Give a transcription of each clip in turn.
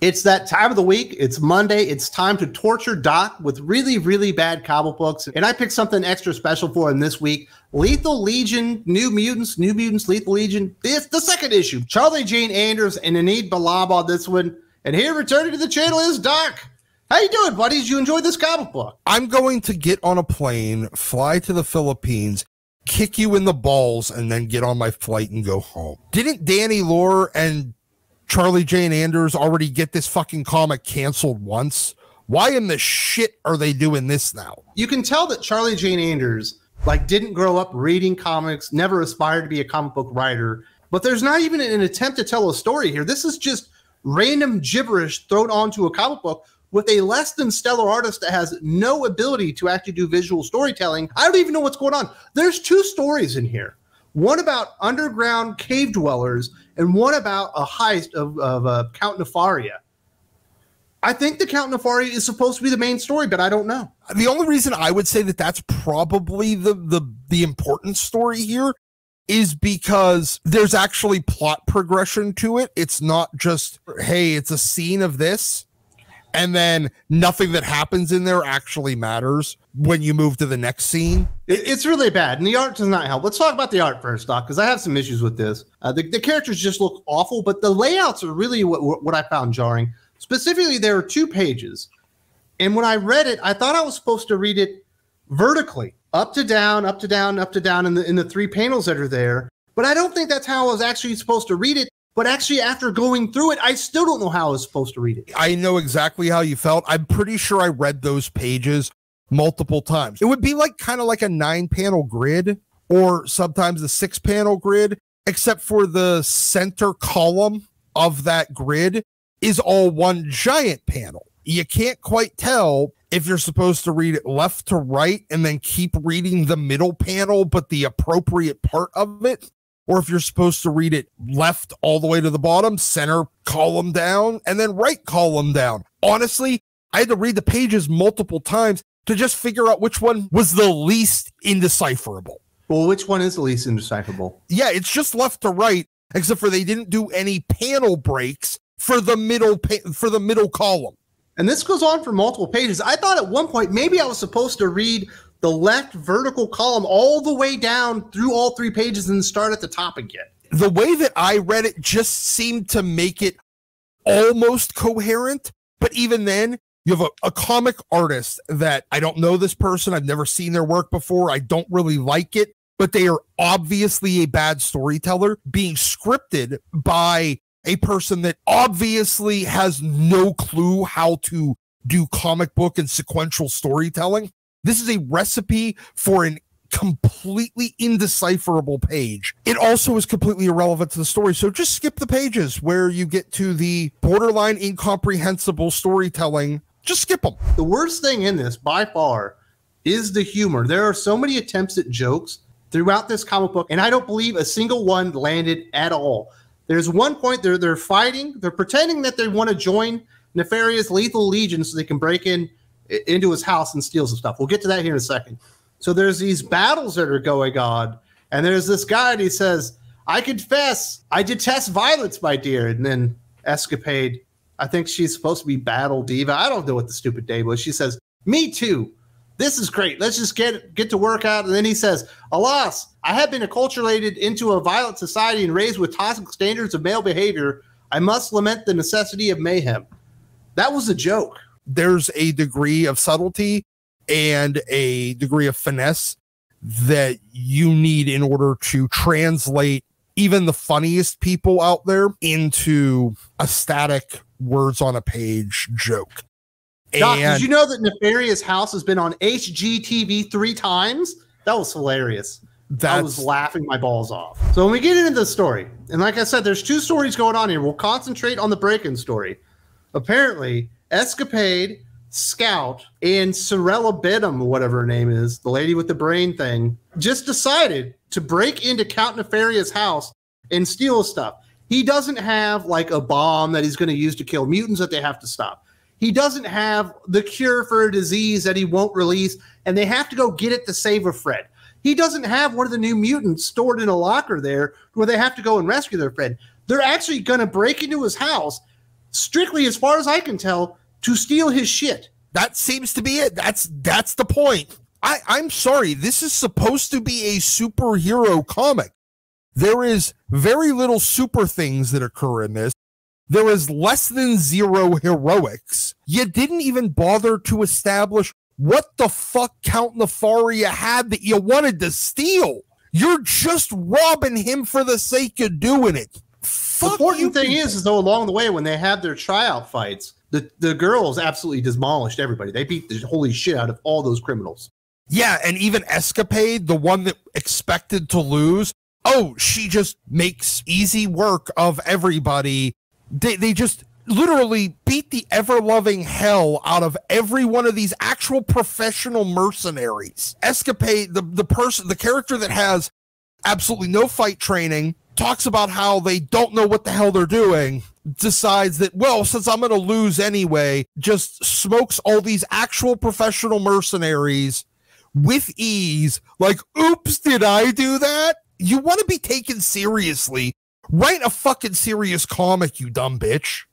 It's that time of the week. It's Monday. It's time to torture Doc with really, really bad comic books. And I picked something extra special for him this week. Lethal Legion, New Mutants, Lethal Legion. It's the second issue. Charlie Jane Anders and Anid Balab on this one. And here returning to the channel is Doc. How you doing, buddies? Did you enjoy this comic book? I'm going to get on a plane, fly to the Philippines, kick you in the balls, and then get on my flight and go home. Didn't Danny Lore and Charlie Jane Anders already get this fucking comic canceled once? Why in the shit are they doing this now? You can tell that Charlie Jane Anders didn't grow up reading comics, never aspired to be a comic book writer, but there's not even an attempt to tell a story here. This is just random gibberish thrown onto a comic book with a less than stellar artist that has no ability to actually do visual storytelling. I don't even know what's going on. There's two stories in here. One about underground cave dwellers and one about a heist of Count Nefaria. I think the Count Nefaria is supposed to be the main story, but I don't know. The only reason I would say that that's probably the important story here is because there's actually plot progression to it. It's not just, hey, it's a scene of this, and then nothing that happens in there actually matters when you move to the next scene. It's really bad, and the art does not help. Let's talk about the art first, Doc, because I have some issues with this. The characters just look awful, but the layouts are really what I found jarring. Specifically, there are 2 pages, and when I read it, I thought I was supposed to read it vertically, up to down, up to down, up to down in the 3 panels that are there, but I don't think that's how I was actually supposed to read it. But actually, after going through it, I still don't know how I was supposed to read it. I know exactly how you felt. I'm pretty sure I read those pages multiple times. It would be kind of like a 9-panel grid, or sometimes a 6-panel grid, except for the center column of that grid is all one giant panel. You can't quite tell if you're supposed to read it left to right and then keep reading the middle panel, but the appropriate part of it, or if you're supposed to read it left all the way to the bottom, center column down, and then right column down. Honestly, I had to read the pages multiple times to just figure out which one was the least indecipherable. Well, which one is the least indecipherable? Yeah, it's just left to right, except for they didn't do any panel breaks for the middle column. And this goes on for multiple pages. I thought at one point maybe I was supposed to read the left vertical column all the way down through all 3 pages and start at the top again. The way that I read it just seemed to make it almost coherent, but even then, you have a comic artist that I don't know this person, I've never seen their work before, I don't really like it, but they are obviously a bad storyteller being scripted by a person that obviously has no clue how to do comic book and sequential storytelling. This is a recipe for an completely indecipherable page. It also is completely irrelevant to the story, so just skip the pages where you get to the borderline incomprehensible storytelling. Just skip them. The worst thing in this, by far, is the humor. There are so many attempts at jokes throughout this comic book, and I don't believe a single one landed at all. There's one point they're fighting. They're pretending that they want to join Nefarious Lethal Legion so they can break into his house and steal some stuff. We'll get to that here in a second. So there's these battles that are going on, and there's this guy, and he says, I confess, I detest violence, my dear. And then Escapade, I think she's supposed to be Battle Diva. I don't know what the stupid name was. She says, me too. This is great. Let's just get to work out. And then he says, alas, I have been acculturated into a violent society and raised with toxic standards of male behavior. I must lament the necessity of mayhem. That was a joke. There's a degree of subtlety and a degree of finesse that you need in order to translate even the funniest people out there into a static words on a page joke. Doc, did you know that Nefarious House has been on HGTV 3 times? That was hilarious. I was laughing my balls off. So when we get into the story, and like I said, there's 2 stories going on here. We'll concentrate on the break-in story. Apparently, Escapade, Scout, and Sorella Benham, whatever her name is, the lady with the brain thing, just decided to break into Count Nefarious' house and steal stuff. He doesn't have a bomb that he's going to use to kill mutants that they have to stop. He doesn't have the cure for a disease that he won't release, and they have to go get it to save a friend. He doesn't have one of the new mutants stored in a locker there where they have to go and rescue their friend. They're actually going to break into his house, strictly, as far as I can tell, to steal his shit. That seems to be it. That's the point. I'm sorry. This is supposed to be a superhero comic. There is very little super things that occur in this. There is less than zero heroics. You didn't even bother to establish what the fuck Count Nefaria had that you wanted to steal. You're just robbing him for the sake of doing it. The important thing is though, along the way, when they had their tryout fights, the girls absolutely demolished everybody. They beat the holy shit out of all those criminals. Yeah, and even Escapade, the one that expected to lose, she just makes easy work of everybody. They just literally beat the ever-loving hell out of every one of these actual professional mercenaries. Escapade, the character that has absolutely no fight training, talks about how they don't know what the hell they're doing, decides that, well, since I'm going to lose anyway, just smokes all these actual professional mercenaries with ease. Like, oops, did I do that? You want to be taken seriously. Write a fucking serious comic, you dumb bitch.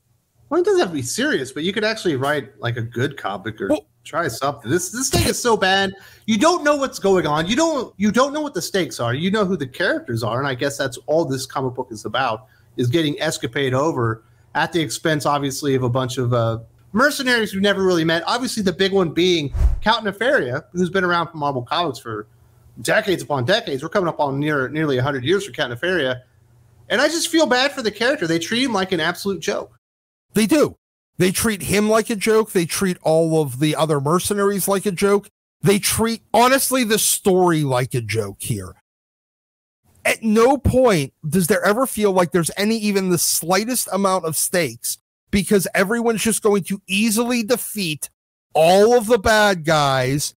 Well, it doesn't have to be serious, but you could actually write like a good comic or try something. This thing is so bad. You don't know what's going on. You don't know what the stakes are. You know who the characters are, and I guess that's all this comic book is about, is getting Escapade over at the expense, obviously, of a bunch of mercenaries we've never really met. Obviously, the big one being Count Nefaria, who's been around for Marvel Comics for decades upon decades. We're coming up on nearly 100 years for Count Nefaria. And I just feel bad for the character. They treat him like an absolute joke. They do. They treat him like a joke. They treat all of the other mercenaries like a joke. They treat, honestly, the story like a joke here. At no point does there ever feel like there's even the slightest amount of stakes, because everyone's just going to easily defeat all of the bad guys.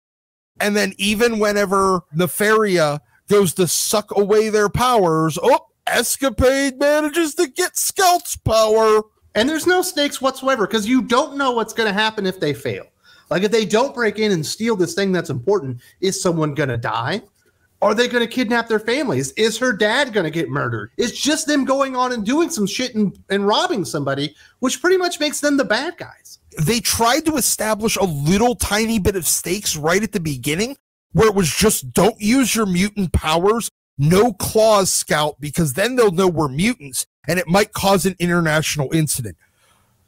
And then even whenever Nefaria goes to suck away their powers, Escapade manages to get Scout's power. And there's no stakes whatsoever, because you don't know what's going to happen if they fail. Like, if they don't break in and steal this thing that's important, is someone going to die? Are they going to kidnap their families? Is her dad going to get murdered? It's just them going on and doing some shit and robbing somebody, which pretty much makes them the bad guys. They tried to establish a little tiny bit of stakes right at the beginning, where it was just, don't use your mutant powers, no claws, Scout, because then they'll know we're mutants, and it might cause an international incident.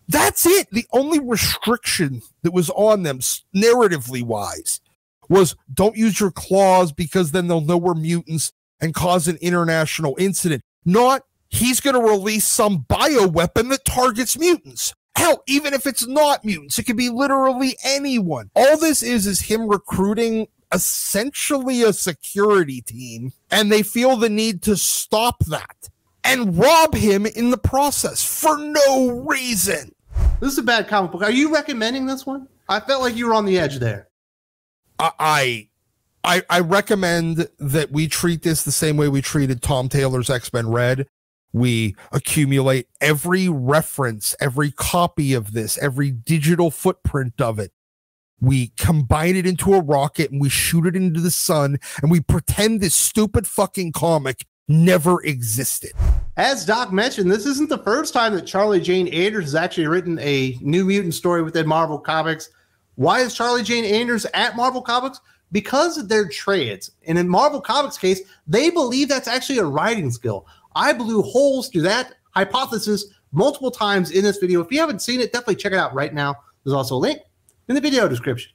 That's it. The only restriction that was on them, narratively wise, was don't use your claws because then they'll know we're mutants and cause an international incident. Not, he's going to release some bioweapon that targets mutants. Hell, even if it's not mutants, it could be literally anyone. All this is him recruiting essentially a security team, and they feel the need to stop that and rob him in the process for no reason. This is a bad comic book. Are you recommending this one? I felt like you were on the edge there. I recommend that we treat this the same way we treated Tom Taylor's X-Men Red. We accumulate every reference, every copy of this, every digital footprint of it. We combine it into a rocket and we shoot it into the sun, and we pretend this stupid fucking comic never existed. As Doc mentioned, this isn't the first time that Charlie Jane Anders has actually written a New Mutant story within Marvel Comics. Why is Charlie Jane Anders at Marvel Comics? Because they're trades. And in Marvel Comics case, they believe that's actually a writing skill. I blew holes through that hypothesis multiple times in this video. If you haven't seen it, definitely check it out right now. There's also a link in the video description.